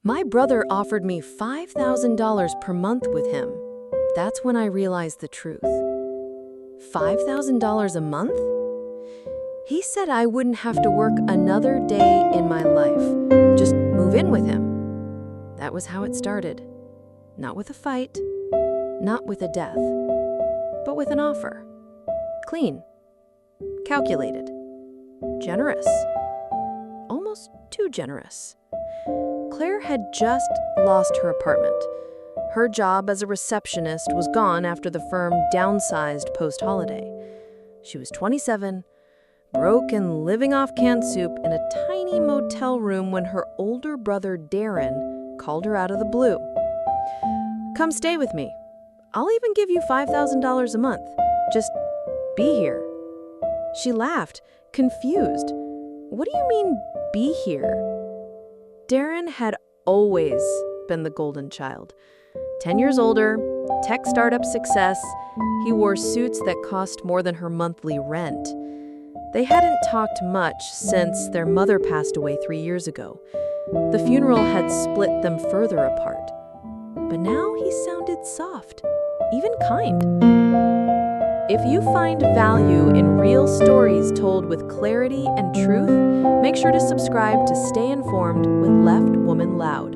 My brother offered me $5,000 per month with him. That's when I realized the truth. $5,000 a month? He said I wouldn't have to work another day in my life. Just move in with him. That was how it started. Not with a fight, not with a death, but with an offer. Clean, calculated, generous, almost too generous. Claire had just lost her apartment. Her job as a receptionist was gone after the firm downsized post-holiday. She was 27, broke and living off canned soup in a tiny motel room when her older brother Darren called her out of the blue. "Come stay with me. I'll even give you $5,000 a month. Just be here." She laughed, confused. "What do you mean, be here?" Darren had always been the golden child. 10 years older, tech startup success, he wore suits that cost more than her monthly rent. They hadn't talked much since their mother passed away 3 years ago. The funeral had split them further apart. But now he sounded soft, even kind. If you find value in real stories told with clarity and truth, make sure to subscribe to stay informed with Left Woman Loud.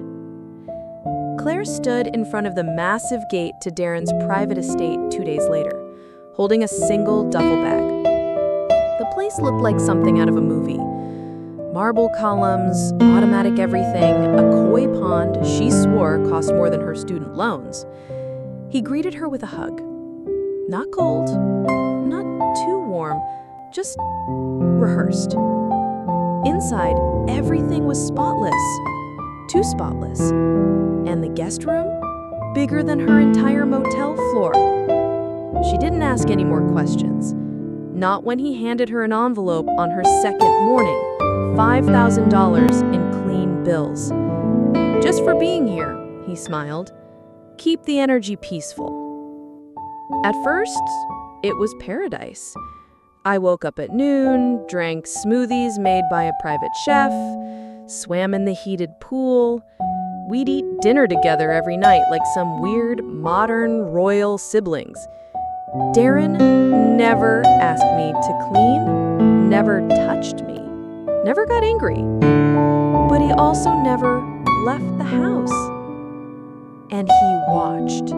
Claire stood in front of the massive gate to Darren's private estate 2 days later, holding a single duffel bag. The place looked like something out of a movie. Marble columns, automatic everything, a koi pond she swore cost more than her student loans. He greeted her with a hug. Not cold, not too warm, just rehearsed. Inside, everything was spotless, too spotless. And the guest room? Bigger than her entire motel floor. She didn't ask any more questions. Not when he handed her an envelope on her second morning. $5,000 in clean bills. "Just for being here," he smiled. "Keep the energy peaceful." At first, it was paradise. I woke up at noon, drank smoothies made by a private chef, swam in the heated pool. We'd eat dinner together every night like some weird, modern, royal siblings. Darren never asked me to clean, never touched me, never got angry. But he also never left the house. And he watched.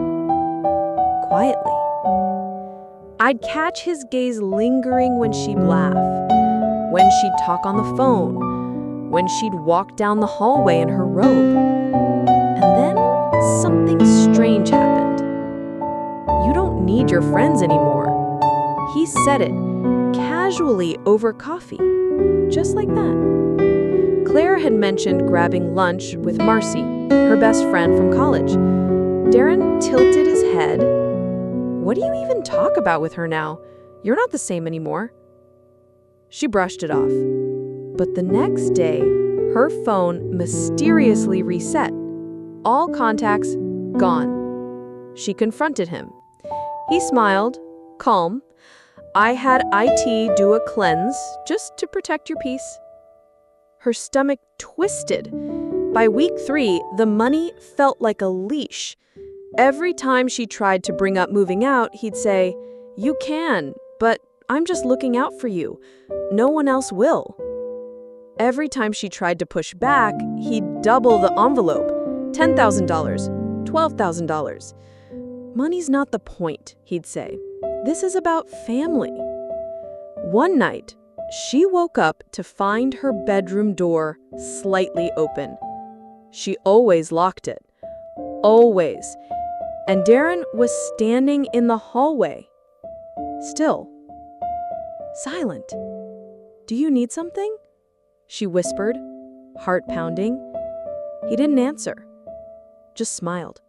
Quietly. I'd catch his gaze lingering when she'd laugh, when she'd talk on the phone, when she'd walk down the hallway in her robe. And then something strange happened. "You don't need your friends anymore." He said it, casually over coffee, just like that. Claire had mentioned grabbing lunch with Marcy, her best friend from college. Darren tilted his head. "What do you even talk about with her now? You're not the same anymore." She brushed it off. But the next day, her phone mysteriously reset. All contacts gone. She confronted him. He smiled, calm. "I had IT do a cleanse just to protect your peace." Her stomach twisted. By week 3, the money felt like a leash. Every time she tried to bring up moving out, he'd say, "You can, but I'm just looking out for you. No one else will." Every time she tried to push back, he'd double the envelope. $10,000, $12,000. "Money's not the point," he'd say. "This is about family." One night, she woke up to find her bedroom door slightly open. She always locked it. Always. And Darren was standing in the hallway. Still. Silent. "Do you need something?" she whispered, heart pounding. He didn't answer. Just smiled.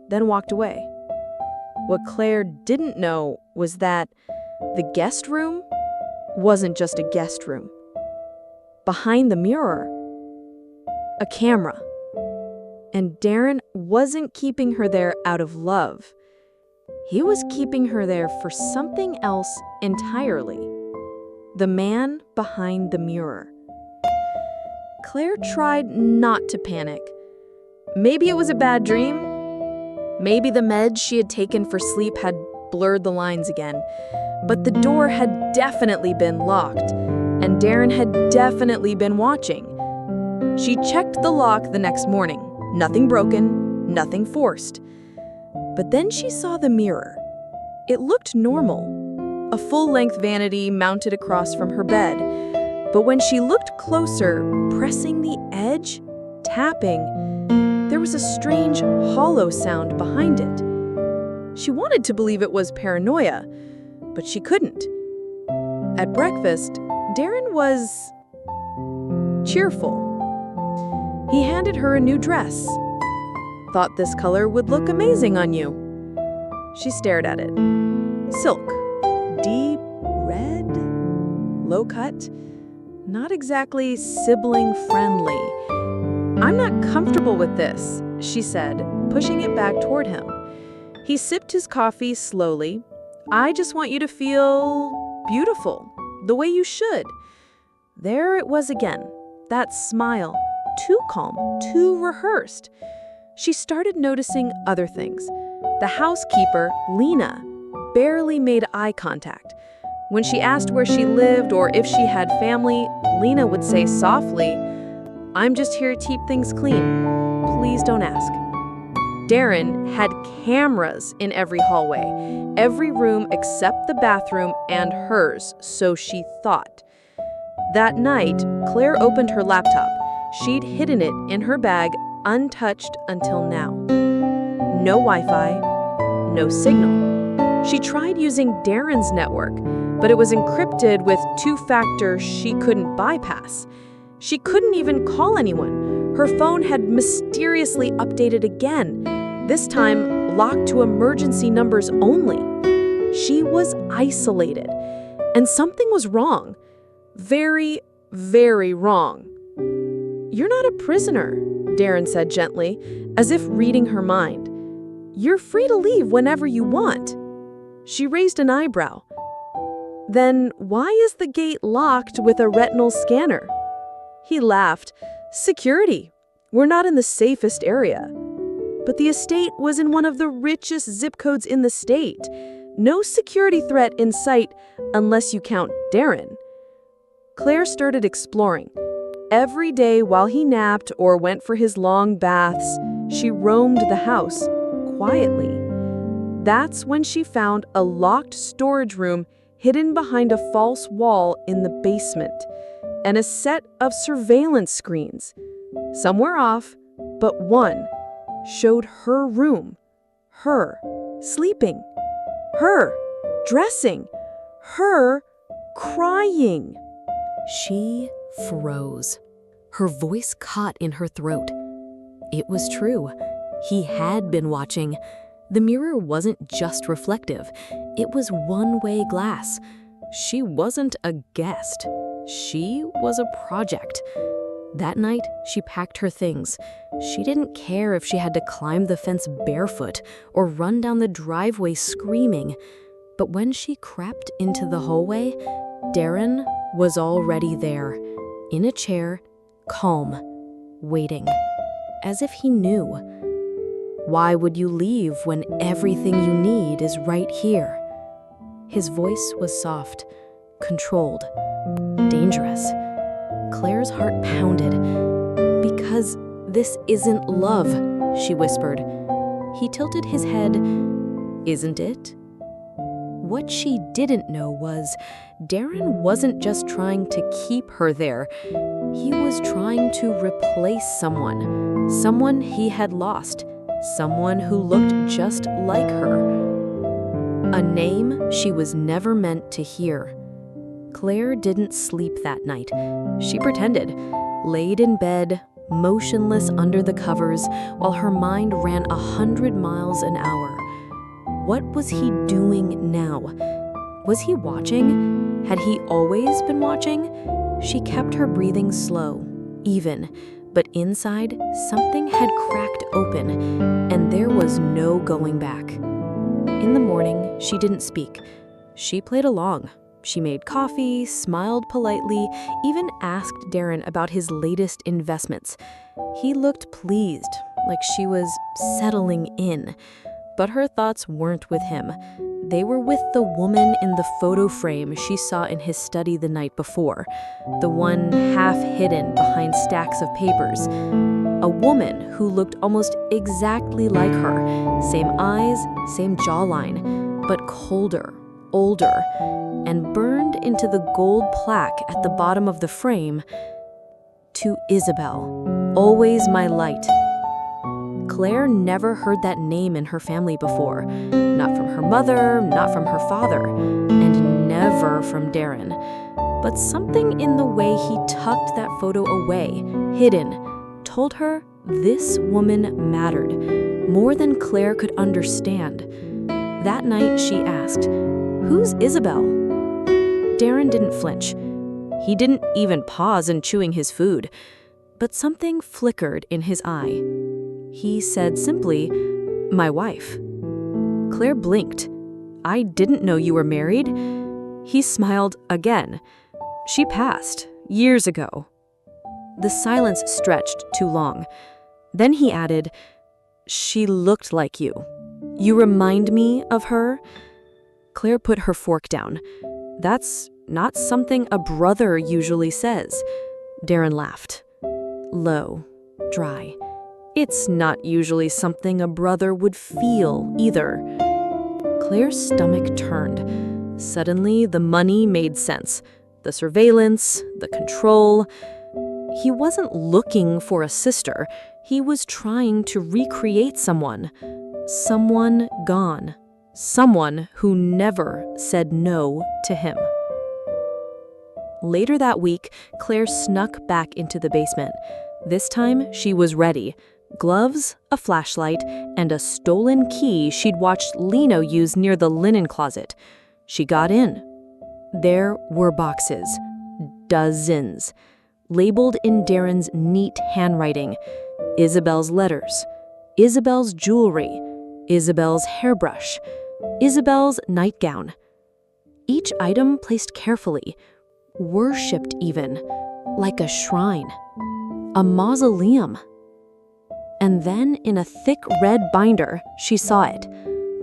Then walked away. What Claire didn't know was that the guest room wasn't just a guest room. Behind the mirror, a camera. And Darren wasn't keeping her there out of love. He was keeping her there for something else entirely. The man behind the mirror. Claire tried not to panic, Maybe it was a bad dream. Maybe the meds she had taken for sleep had blurred the lines again. But the door had definitely been locked, and Darren had definitely been watching. She checked the lock the next morning. Nothing broken, nothing forced. But then she saw the mirror. It looked normal, a full-length vanity mounted across from her bed. But when she looked closer, pressing the edge, tapping, there was a strange, hollow sound behind it. She wanted to believe it was paranoia, but she couldn't. At breakfast, Darren was cheerful. He handed her a new dress. Thought this color would look amazing on you. She stared at it. Silk, deep red, low cut, not exactly sibling-friendly. "I'm not comfortable with this," she said, pushing it back toward him. He sipped his coffee slowly. "I just want you to feel beautiful, the way you should." There it was again, that smile, too calm, too rehearsed. She started noticing other things. The housekeeper, Lena, barely made eye contact. When she asked where she lived or if she had family, Lena would say softly, "I'm just here to keep things clean. Please don't ask." Darren had cameras in every hallway, every room except the bathroom and hers, so she thought. That night, Claire opened her laptop. She'd hidden it in her bag, untouched until now. No Wi-Fi, no signal. She tried using Darren's network, but it was encrypted with two-factor she couldn't bypass. She couldn't even call anyone. Her phone had mysteriously updated again, this time locked to emergency numbers only. She was isolated, and something was wrong. Very, very wrong. "You're not a prisoner," Darren said gently, as if reading her mind. "You're free to leave whenever you want." She raised an eyebrow. "Then why is the gate locked with a retinal scanner?" He laughed. "Security. We're not in the safest area." But the estate was in one of the richest zip codes in the state. No security threat in sight unless you count Darren. Claire started exploring. Every day while he napped or went for his long baths, she roamed the house, quietly. That's when she found a locked storage room hidden behind a false wall in the basement, and a set of surveillance screens. Some were off, but one showed her room, her sleeping, her dressing, her crying. She froze. Her voice caught in her throat. It was true. He had been watching. The mirror wasn't just reflective. It was one-way glass. She wasn't a guest. She was a project. That night, she packed her things. She didn't care if she had to climb the fence barefoot or run down the driveway screaming. But when she crept into the hallway, Darren was already there, in a chair, calm, waiting, as if he knew. "Why would you leave when everything you need is right here?" His voice was soft, controlled, dangerous. Claire's heart pounded. "Because this isn't love," she whispered. He tilted his head. "Isn't it?" What she didn't know was Darren wasn't just trying to keep her there. He was trying to replace someone he had lost, someone who looked just like her. A name she was never meant to hear. Claire didn't sleep that night. She pretended, laid in bed, motionless under the covers, while her mind ran 100 miles an hour. What was he doing now? Was he watching? Had he always been watching? She kept her breathing slow, even, but inside, something had cracked open, and there was no going back. In the morning, she didn't speak. She played along. She made coffee, smiled politely, even asked Darren about his latest investments. He looked pleased, like she was settling in. But her thoughts weren't with him. They were with the woman in the photo frame she saw in his study the night before, the one half hidden behind stacks of papers. A woman who looked almost exactly like her, same eyes, same jawline, but colder, older, and burned into the gold plaque at the bottom of the frame, "To Isabel, always my light." Claire never heard that name in her family before, not from her mother, not from her father, and never from Darren. But something in the way he tucked that photo away, hidden, told her this woman mattered, more than Claire could understand. That night she asked, "Who's Isabel?" Darren didn't flinch. He didn't even pause in chewing his food, but something flickered in his eye. He said simply, "My wife." Claire blinked. "I didn't know you were married." He smiled again. "She passed, years ago." The silence stretched too long. Then he added, "She looked like you. You remind me of her." Claire put her fork down. "That's not something a brother usually says." Darren laughed. Low, dry. "It's not usually something a brother would feel, either." Claire's stomach turned. Suddenly, the money made sense. The surveillance, the control. He wasn't looking for a sister. He was trying to recreate someone. Someone gone. Someone who never said no to him. Later that week, Claire snuck back into the basement. This time, she was ready. Gloves, a flashlight, and a stolen key she'd watched Lino use near the linen closet. She got in. There were boxes. Dozens. Labeled in Darren's neat handwriting. Isabel's letters. Isabel's jewelry. Isabel's hairbrush. Isabel's nightgown. Each item placed carefully. Worshipped even. Like a shrine. A mausoleum. And then, in a thick red binder, she saw it.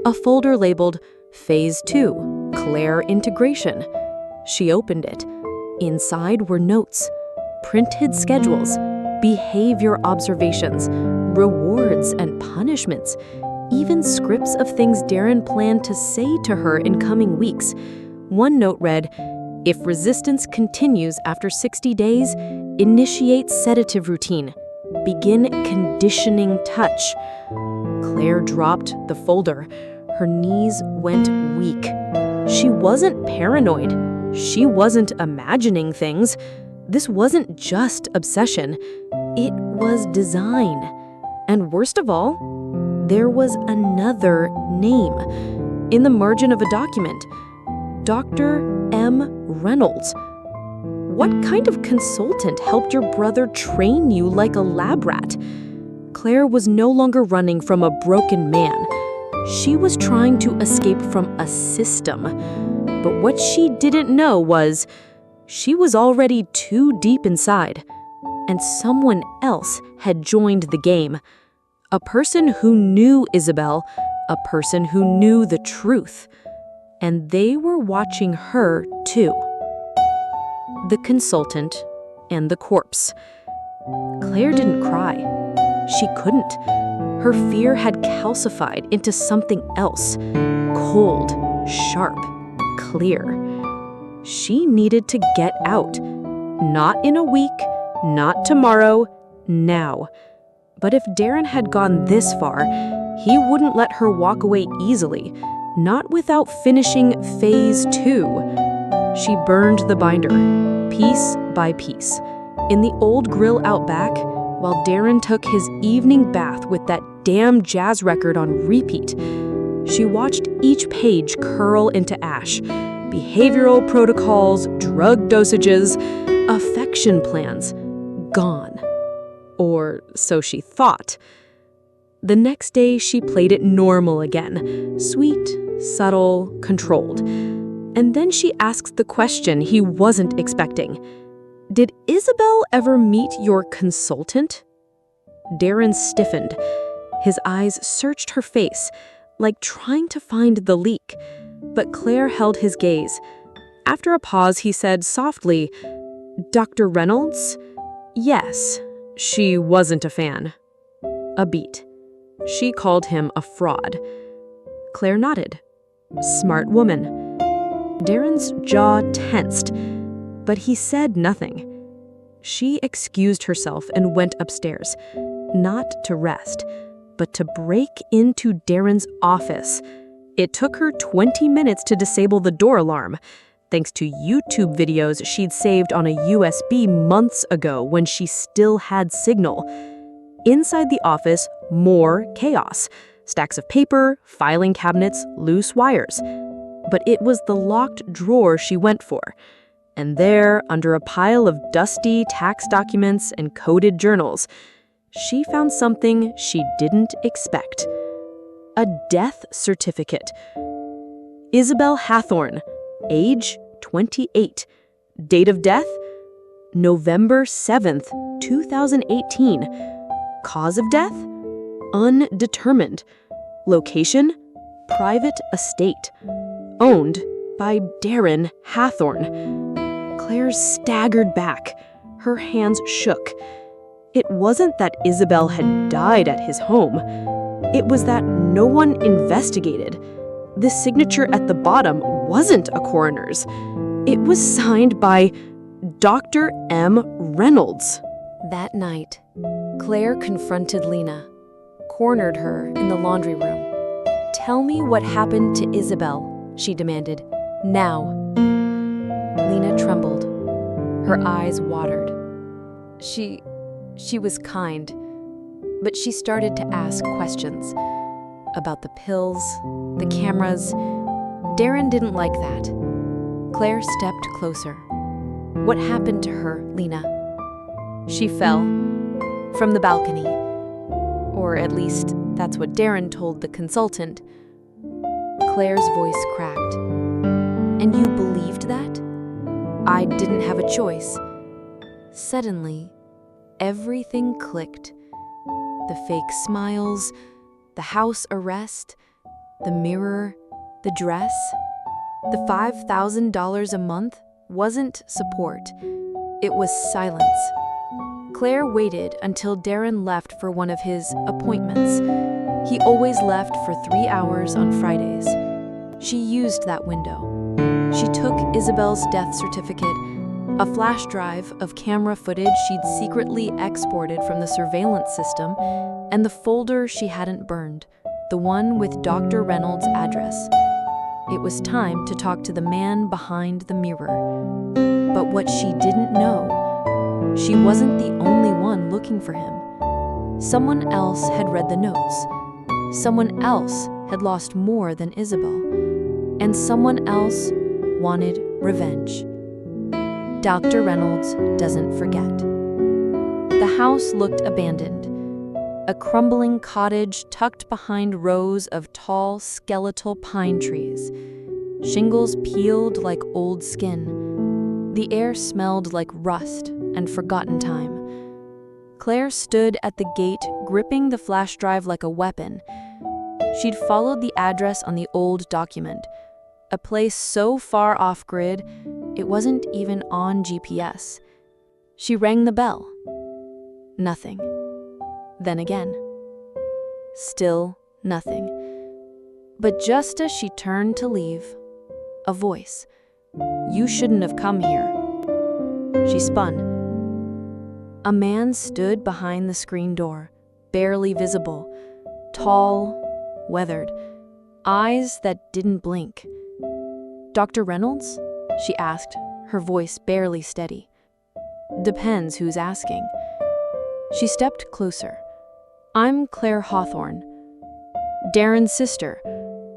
A folder labeled Phase 2, Claire Integration. She opened it. Inside were notes, printed schedules, behavior observations, rewards and punishments, even scripts of things Darren planned to say to her in coming weeks. One note read, "If resistance continues after 60 days, initiate sedative routine. Begin conditioning touch." Claire dropped the folder. Her knees went weak. She wasn't paranoid. She wasn't imagining things. This wasn't just obsession. It was design. And worst of all, there was another name in the margin of a document. Dr. M. Reynolds. What kind of consultant helped your brother train you like a lab rat? Claire was no longer running from a broken man. She was trying to escape from a system. But what she didn't know was she was already too deep inside, and someone else had joined the game. A person who knew Isabel, a person who knew the truth. And they were watching her too. The consultant and the corpse. Claire didn't cry. She couldn't. Her fear had calcified into something else. Cold, sharp, clear. She needed to get out. Not in a week, not tomorrow, now. But if Darren had gone this far, he wouldn't let her walk away easily, not without finishing Phase 2. She burned the binder, piece by piece, in the old grill out back, while Darren took his evening bath with that damn jazz record on repeat. She watched each page curl into ash. Behavioral protocols, drug dosages, affection plans, gone. Or so she thought. The next day, she played it normal again. Sweet, subtle, controlled. And then she asked the question he wasn't expecting. Did Isabel ever meet your consultant? Darren stiffened. His eyes searched her face, like trying to find the leak. But Claire held his gaze. After a pause, he said softly, "Dr. Reynolds?" "Yes." She wasn't a fan. A beat. She called him a fraud. Claire nodded. Smart woman. Darren's jaw tensed, but he said nothing. She excused herself and went upstairs, not to rest, but to break into Darren's office. It took her 20 minutes to disable the door alarm, thanks to YouTube videos she'd saved on a USB months ago when she still had signal. Inside the office, more chaos. Stacks of paper, filing cabinets, loose wires. But it was the locked drawer she went for. And there, under a pile of dusty tax documents and coded journals, she found something she didn't expect. A death certificate. Isabel Hathorne, age 28. Date of death? November 7th, 2018. Cause of death? Undetermined. Location? Private estate. Owned by Darren Hathorne. Claire staggered back. Her hands shook. It wasn't that Isabel had died at his home. It was that no one investigated. The signature at the bottom wasn't a coroner's. It was signed by Dr. M. Reynolds. That night, Claire confronted Lena, cornered her in the laundry room. "Tell me what happened to Isabel," she demanded. "Now." Lena trembled. Her eyes watered. She was kind, but she started to ask questions about the pills, the cameras. Darren didn't like that. Claire stepped closer. "What happened to her, Lena?" "She fell from the balcony. Or at least, that's what Darren told the consultant." Claire's voice cracked. "And you believed that?" "I didn't have a choice." Suddenly, everything clicked. The fake smiles, the house arrest, the mirror, the dress. The $5,000 a month wasn't support. It was silence. Claire waited until Darren left for one of his appointments. He always left for 3 hours on Fridays. She used that window. She took Isabel's death certificate, a flash drive of camera footage she'd secretly exported from the surveillance system, and the folder she hadn't burned, the one with Dr. Reynolds' address. It was time to talk to the man behind the mirror. But what she didn't know, she wasn't the only one looking for him. Someone else had read the notes. Someone else had lost more than Isabel. And someone else wanted revenge. Dr. Reynolds doesn't forget. The house looked abandoned. A crumbling cottage tucked behind rows of tall, skeletal pine trees. Shingles peeled like old skin. The air smelled like rust and forgotten time. Claire stood at the gate, gripping the flash drive like a weapon. She'd followed the address on the old document, a place so far off-grid, it wasn't even on GPS. She rang the bell. Nothing. Then again. Still nothing. But just as she turned to leave, a voice. "You shouldn't have come here." She spun. A man stood behind the screen door, barely visible, tall, weathered, eyes that didn't blink. "Dr. Reynolds?" she asked, her voice barely steady. "Depends who's asking." She stepped closer. "I'm Claire Hawthorne, Darren's sister,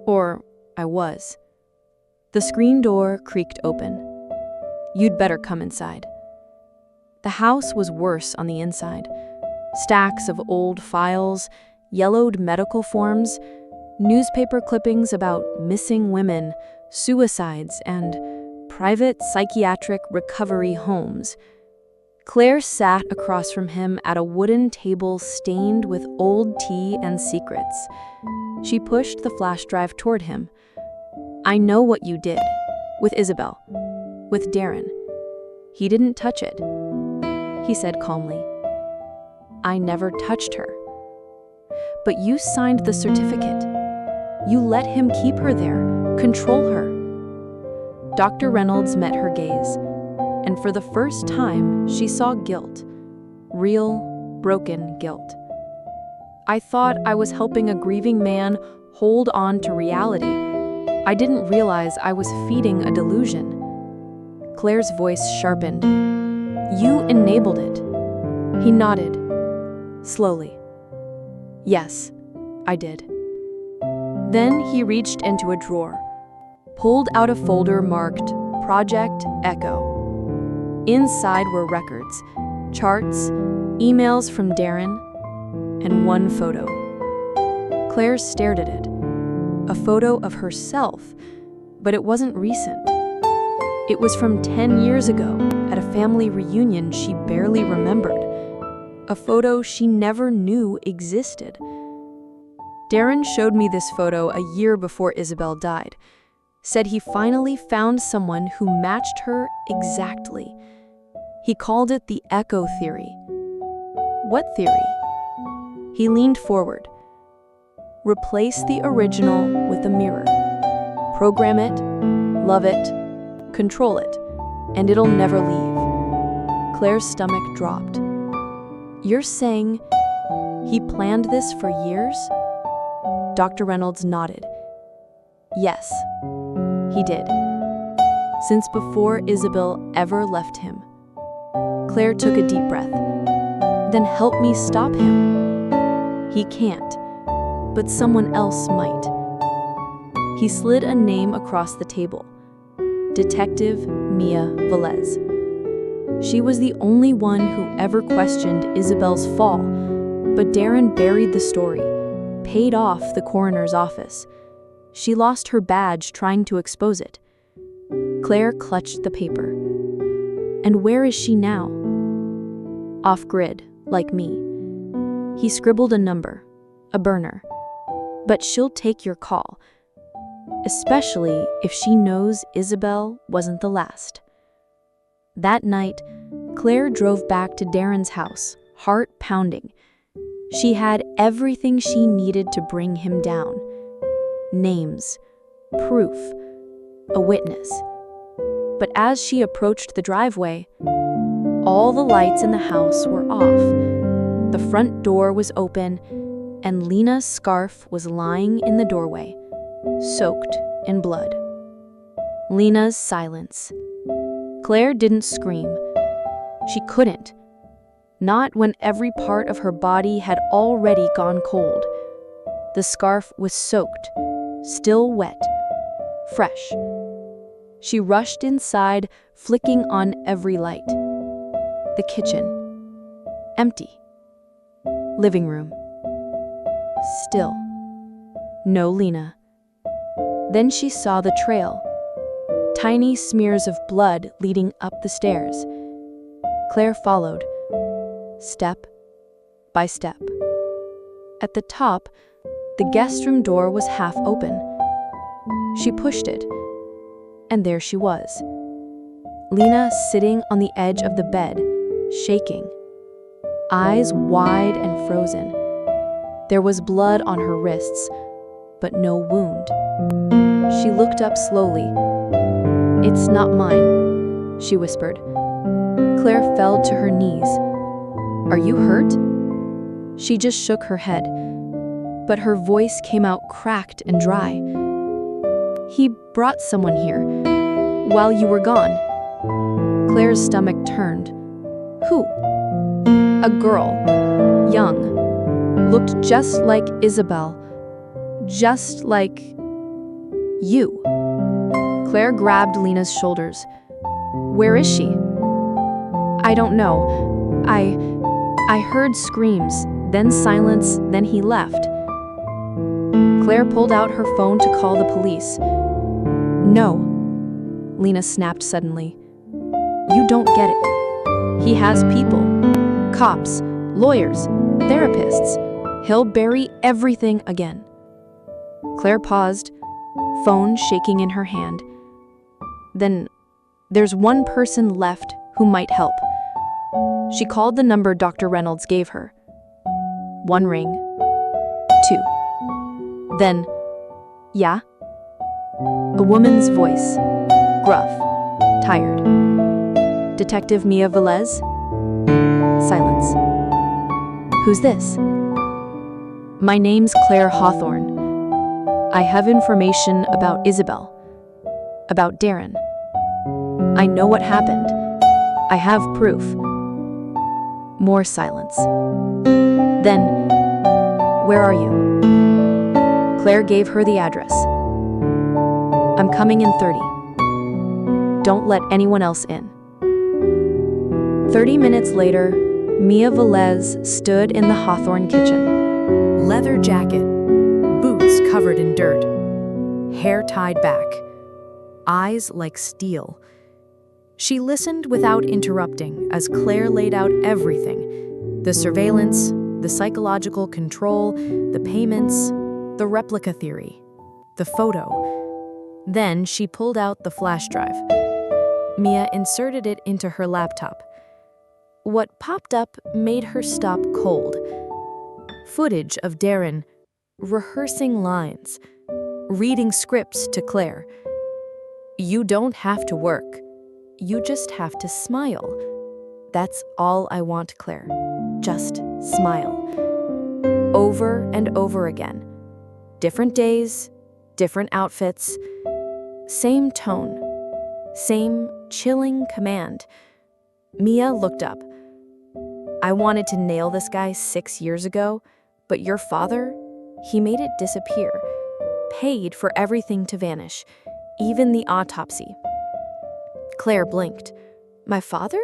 or I was." The screen door creaked open. "You'd better come inside." The house was worse on the inside. Stacks of old files, yellowed medical forms, newspaper clippings about missing women, suicides, and private psychiatric recovery homes. Claire sat across from him at a wooden table stained with old tea and secrets. She pushed the flash drive toward him. "I know what you did. With Isabel. With Darren. He didn't touch it," he said calmly. "I never touched her." "But you signed the certificate. You let him keep her there, control her." Dr. Reynolds met her gaze, and for the first time she saw guilt. Real, broken guilt. "I thought I was helping a grieving man hold on to reality. I didn't realize I was feeding a delusion." Claire's voice sharpened. "You enabled it." He nodded, slowly. "Yes, I did." Then he reached into a drawer, pulled out a folder marked Project Echo. Inside were records, charts, emails from Darren, and one photo. Claire stared at it. A photo of herself, but it wasn't recent. It was from 10 years ago at a family reunion she barely remembered. A photo she never knew existed. Darren showed me this photo a year before Isabel died. Said he finally found someone who matched her exactly. He called it the echo theory. What theory? He leaned forward. Replace the original with a mirror. Program it, love it, control it, and it'll never leave. Claire's stomach dropped. You're saying he planned this for years? Dr. Reynolds nodded. Yes, he did. Since before Isabel ever left him. Claire took a deep breath. Then help me stop him. He can't, but someone else might. He slid a name across the table. Detective Mia Velez. She was the only one who ever questioned Isabel's fall, but Darren buried the story, paid off the coroner's office. She lost her badge trying to expose it. Claire clutched the paper. And where is she now? Off-grid, like me. He scribbled a number, a burner. But she'll take your call, especially if she knows Isabel wasn't the last. That night, Claire drove back to Darren's house, heart pounding. She had everything she needed to bring him down. Names, proof, a witness. But as she approached the driveway, all the lights in the house were off. The front door was open, and Lena's scarf was lying in the doorway, soaked in blood. Lena's silence. Claire didn't scream. She couldn't. Not when every part of her body had already gone cold. The scarf was soaked, still wet, fresh. She rushed inside, flicking on every light. The kitchen. Empty. Living room. Still. No Lena. Then she saw the trail. Tiny smears of blood leading up the stairs. Claire followed, step by step. At the top, the guest room door was half open. She pushed it, and there she was. Lena sitting on the edge of the bed, shaking, eyes wide and frozen. There was blood on her wrists, but no wound. She looked up slowly. It's not mine, she whispered. Claire fell to her knees. Are you hurt? She just shook her head, but her voice came out cracked and dry. He brought someone here while you were gone. Claire's stomach turned. Who? A girl, young, looked just like Isabel, just like you. Claire grabbed Lena's shoulders. Where is she? I don't know. I heard screams, then silence, then he left. Claire pulled out her phone to call the police. No, Lena snapped suddenly. You don't get it. He has people. Cops, lawyers, therapists. He'll bury everything again. Claire paused, phone shaking in her hand. Then, there's one person left who might help. She called the number Dr. Reynolds gave her. 1 ring. 2. Then, yeah? A woman's voice. Gruff. Tired. Detective Mia Velez? Silence. Who's this? My name's Claire Hawthorne. I have information about Isabel. About Darren. I know what happened. I have proof. More silence. Then, where are you? Claire gave her the address. I'm coming in 30. Don't let anyone else in. 30 minutes later, Mia Velez stood in the Hawthorne kitchen. Leather jacket, boots covered in dirt, hair tied back, eyes like steel. She listened without interrupting as Claire laid out everything: the surveillance, the psychological control, the payments, the replica theory, the photo. Then she pulled out the flash drive. Mia inserted it into her laptop. What popped up made her stop cold. Footage of Darren rehearsing lines, reading scripts to Claire. You don't have to work. You just have to smile. That's all I want, Claire. Just smile. Over and over again. Different days, different outfits, same tone, same chilling command. Mia looked up. I wanted to nail this guy 6 years ago, but your father, he made it disappear. Paid for everything to vanish, even the autopsy. Claire blinked. My father?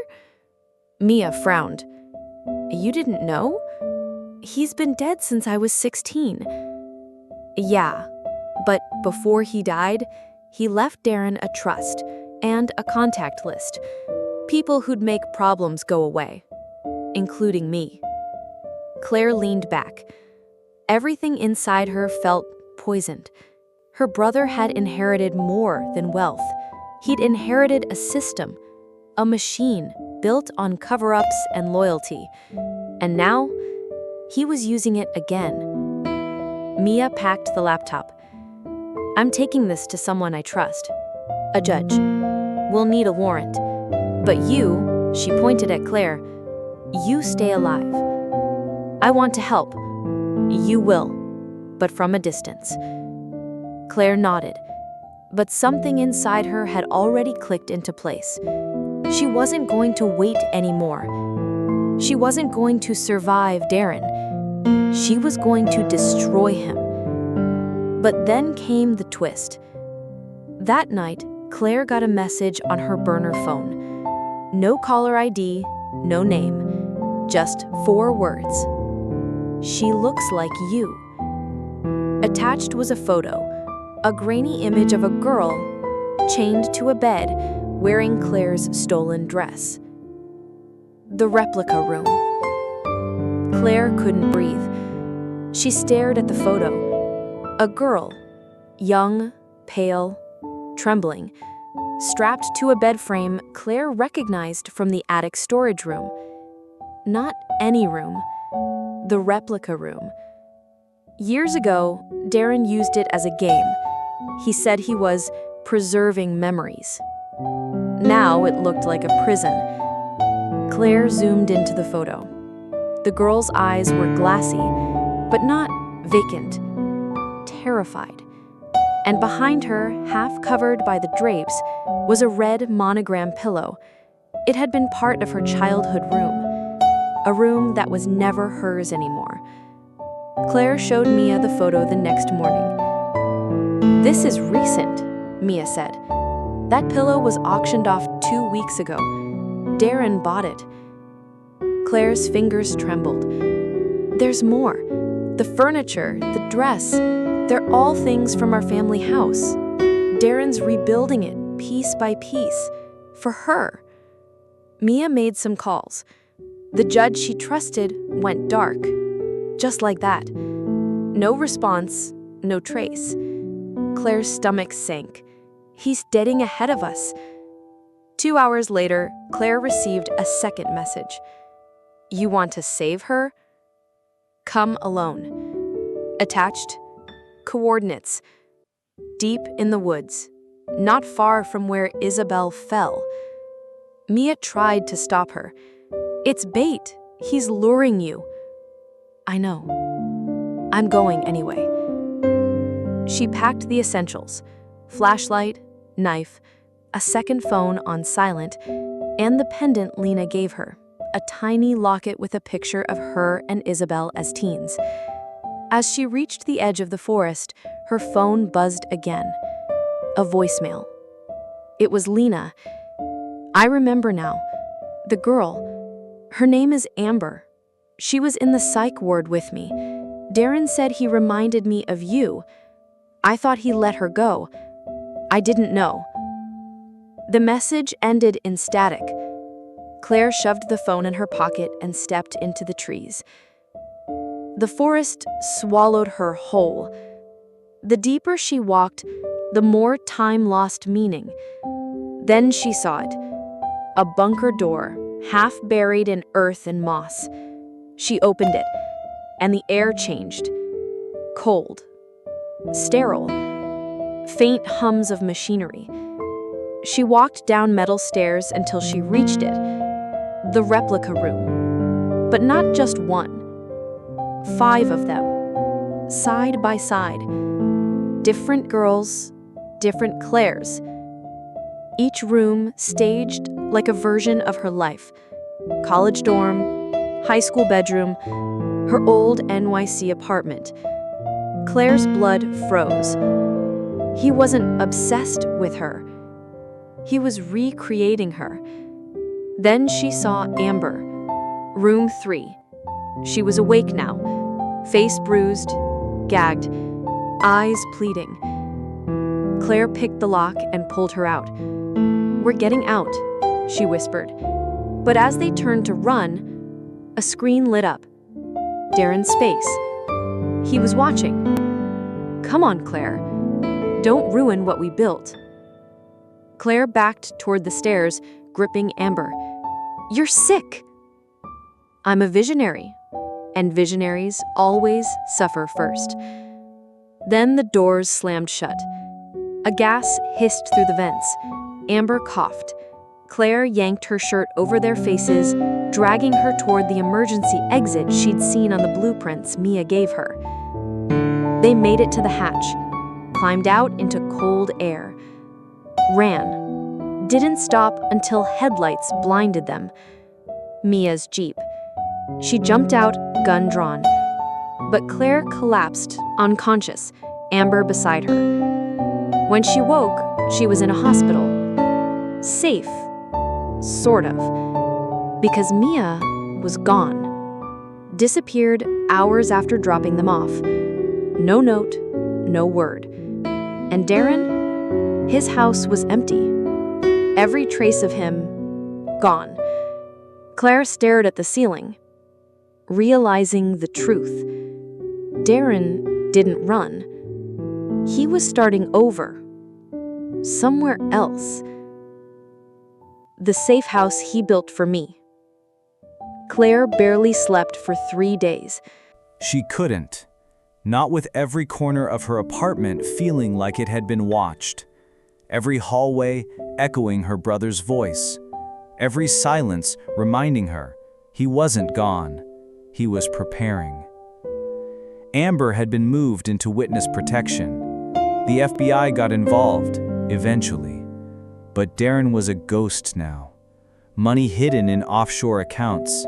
Mia frowned. You didn't know? He's been dead since I was 16. Yeah, but before he died, he left Darren a trust and a contact list. People who'd make problems go away, including me. Claire leaned back. Everything inside her felt poisoned. Her brother had inherited more than wealth. He'd inherited a system, a machine built on cover-ups and loyalty. And now, he was using it again. Mia packed the laptop. I'm taking this to someone I trust. A judge. We'll need a warrant. But you, she pointed at Claire, you stay alive. I want to help. You will, but from a distance. Claire nodded, but something inside her had already clicked into place. She wasn't going to wait anymore. She wasn't going to survive Darren. She was going to destroy him. But then came the twist. That night, Claire got a message on her burner phone. No caller ID, no name, just 4 words. She looks like you. Attached was a photo, a grainy image of a girl chained to a bed wearing Claire's stolen dress. The replica room. Claire couldn't breathe. She stared at the photo. A girl, young, pale, trembling, strapped to a bed frame Claire recognized from the attic storage room. Not any room, the replica room. Years ago, Darren used it as a game. He said he was preserving memories. Now it looked like a prison. Claire zoomed into the photo. The girl's eyes were glassy, but not vacant, terrified. And behind her, half covered by the drapes, was a red monogram pillow. It had been part of her childhood room, a room that was never hers anymore. Claire showed Mia the photo the next morning. This is recent, Mia said. That pillow was auctioned off 2 weeks ago. Darren bought it. Claire's fingers trembled. There's more. The furniture, the dress, they're all things from our family house. Darren's rebuilding it piece by piece, for her. Mia made some calls. The judge she trusted went dark. Just like that. No response, no trace. Claire's stomach sank. He's deading ahead of us. 2 hours later, Claire received a second message. You want to save her? Come alone. Attached, coordinates. Deep in the woods, not far from where Isabel fell. Mia tried to stop her. It's bait. He's luring you. I know. I'm going anyway. She packed the essentials: flashlight, knife, a second phone on silent, and the pendant Lena gave her, a tiny locket with a picture of her and Isabel as teens. As she reached the edge of the forest, her phone buzzed again. A voicemail. It was Lena. I remember now. The girl. Her name is Amber. She was in the psych ward with me. Darren said he reminded me of you. I thought he let her go. I didn't know. The message ended in static. Claire shoved the phone in her pocket and stepped into the trees. The forest swallowed her whole. The deeper she walked, the more time lost meaning. Then she saw it. A bunker door, half buried in earth and moss. She opened it, and the air changed. Cold. Sterile. Faint hums of machinery. She walked down metal stairs until she reached it. The replica room. But not just one. 5 of them. Side by side. Different girls, different Claires. Each room staged like a version of her life. College dorm, high school bedroom, her old NYC apartment. Claire's blood froze. He wasn't obsessed with her. He was recreating her. Then she saw Amber. Room 3. She was awake now, face bruised, gagged, eyes pleading. Claire picked the lock and pulled her out. We're getting out, she whispered. But as they turned to run, a screen lit up. Darren's face. He was watching. Come on, Claire. Don't ruin what we built. Claire backed toward the stairs, gripping Amber. You're sick. I'm a visionary, and visionaries always suffer first. Then the doors slammed shut. A gas hissed through the vents. Amber coughed. Claire yanked her shirt over their faces, dragging her toward the emergency exit she'd seen on the blueprints Mia gave her. They made it to the hatch, climbed out into cold air, ran, didn't stop until headlights blinded them. Mia's Jeep. She jumped out, gun drawn. But Claire collapsed, unconscious, Amber beside her. When she woke, she was in a hospital. Safe. Sort of. Because Mia was gone. Disappeared hours after dropping them off. No note, no word. And Darren? His house was empty. Every trace of him, gone. Claire stared at the ceiling, realizing the truth. Darren didn't run. He was starting over. Somewhere else. The safe house he built for me. Claire barely slept for 3 days. She couldn't. Not with every corner of her apartment feeling like it had been watched. Every hallway echoing her brother's voice. Every silence reminding her he wasn't gone. He was preparing. Amber had been moved into witness protection. The FBI got involved, eventually. But Darren was a ghost now. Money hidden in offshore accounts,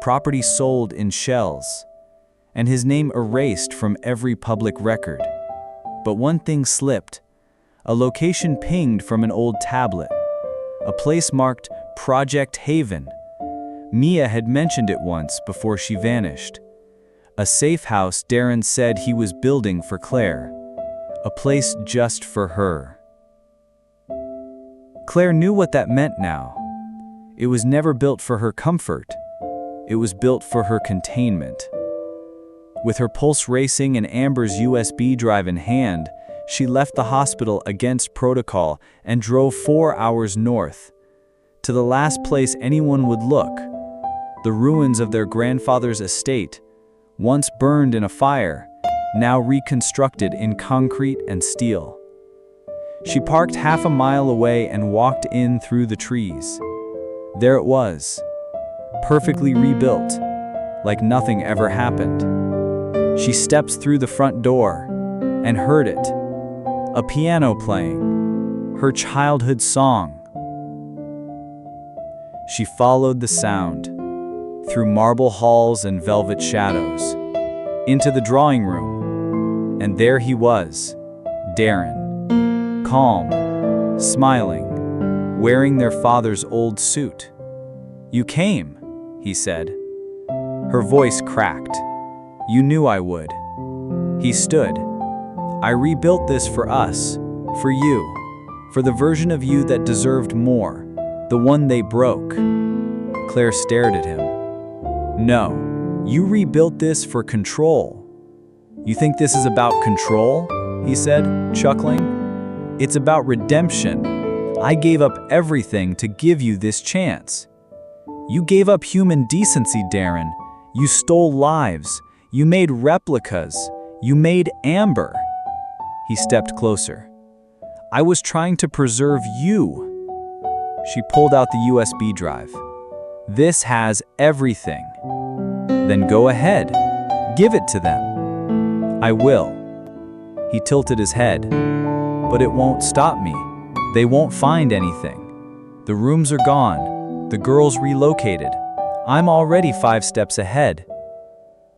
property sold in shells, and his name erased from every public record. But one thing slipped. A location pinged from an old tablet. A place marked Project Haven. Mia had mentioned it once before she vanished. A safe house Darren said he was building for Claire. A place just for her. Claire knew what that meant now. It was never built for her comfort. It was built for her containment. With her pulse racing and Amber's USB drive in hand, she left the hospital against protocol and drove 4 hours north, to the last place anyone would look, the ruins of their grandfather's estate, once burned in a fire, now reconstructed in concrete and steel. She parked half a mile away and walked in through the trees. There it was, perfectly rebuilt, like nothing ever happened. She steps through the front door and heard it, a piano playing, her childhood song. She followed the sound, through marble halls and velvet shadows, into the drawing room, and there he was, Darren, calm, smiling, wearing their father's old suit. "You came," he said. Her voice cracked. "You knew I would." He stood. "I rebuilt this for us, for you, for the version of you that deserved more, the one they broke." Claire stared at him. "No, you rebuilt this for control." "You think this is about control?" he said, chuckling. "It's about redemption. I gave up everything to give you this chance. You gave up human decency, Darren. You stole lives. You made replicas. You made Amber." He stepped closer. "I was trying to preserve you." She pulled out the USB drive. "This has everything." "Then go ahead. Give it to them." "I will." He tilted his head. "But it won't stop me. They won't find anything. The rooms are gone. The girls relocated. I'm already 5 steps ahead."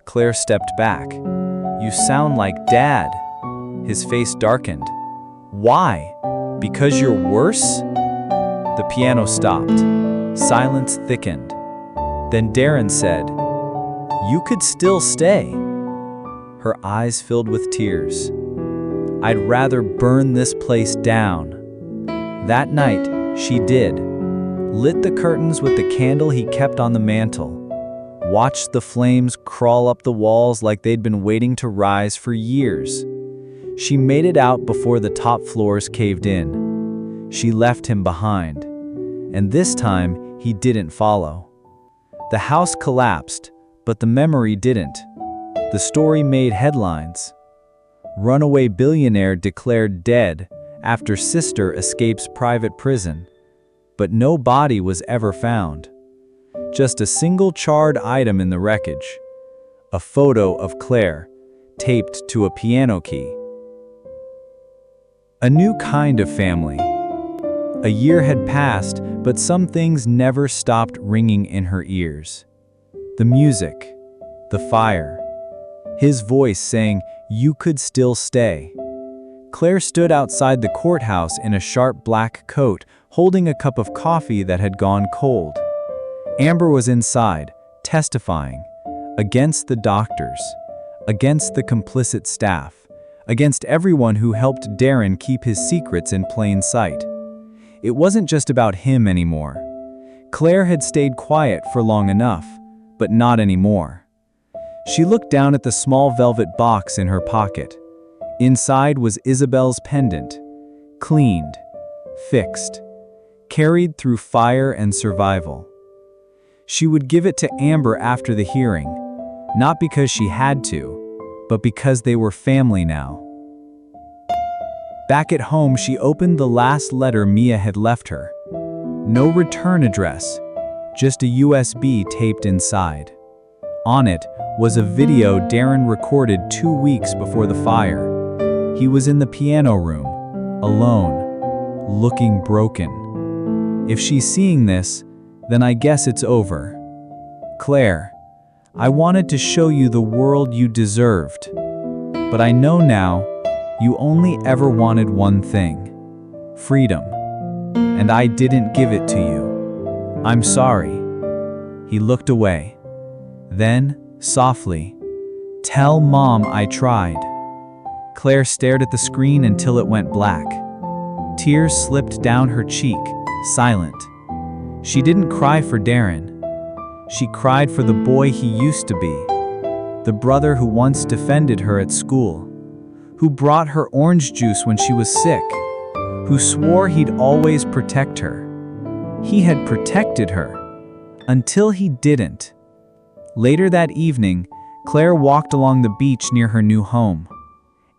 Claire stepped back. "You sound like Dad." His face darkened. "Why? Because you're worse?" The piano stopped. Silence thickened. Then Darren said, "You could still stay." Her eyes filled with tears. "I'd rather burn this place down." That night, she did. Lit the curtains with the candle he kept on the mantel. Watched the flames crawl up the walls like they'd been waiting to rise for years. She made it out before the top floors caved in. She left him behind. And this time, he didn't follow. The house collapsed, but the memory didn't. The story made headlines. Runaway billionaire declared dead after sister escapes private prison. But no body was ever found. Just a single charred item in the wreckage. A photo of Claire, taped to a piano key. A new kind of family. A year had passed, but some things never stopped ringing in her ears. The music, the fire, his voice saying, "You could still stay." Claire stood outside the courthouse in a sharp black coat, holding a cup of coffee that had gone cold. Amber was inside, testifying, against the doctors, against the complicit staff, against everyone who helped Darren keep his secrets in plain sight. It wasn't just about him anymore. Claire had stayed quiet for long enough, but not anymore. She looked down at the small velvet box in her pocket. Inside was Isabel's pendant, cleaned, fixed, carried through fire and survival. She would give it to Amber after the hearing, not because she had to, but because they were family now. Back at home, she opened the last letter Mia had left her. No return address, just a USB taped inside. On it was a video Darren recorded 2 weeks before the fire. He was in the piano room, alone, looking broken. If she's seeing this, then I guess it's over. "Claire, I wanted to show you the world you deserved. But I know now, you only ever wanted one thing: freedom. And I didn't give it to you. I'm sorry." He looked away. Then, softly, "Tell Mom I tried." Claire stared at the screen until it went black. Tears slipped down her cheek, silent. She didn't cry for Darren. She cried for the boy he used to be, the brother who once defended her at school, who brought her orange juice when she was sick, who swore he'd always protect her. He had protected her, until he didn't. Later that evening, Claire walked along the beach near her new home.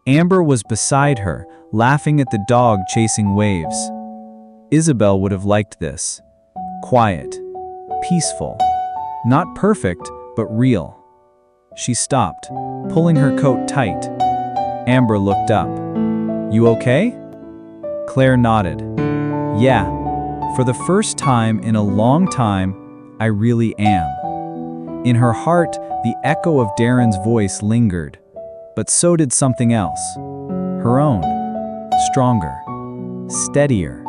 Amber was beside her, laughing at the dog chasing waves. Isabel would have liked this. Quiet, peaceful, not perfect, but real. She stopped, pulling her coat tight. Amber looked up. "You okay?" Claire nodded. "Yeah, for the first time in a long time, I really am." In her heart, the echo of Darren's voice lingered, but so did something else. Her own. Stronger. Steadier.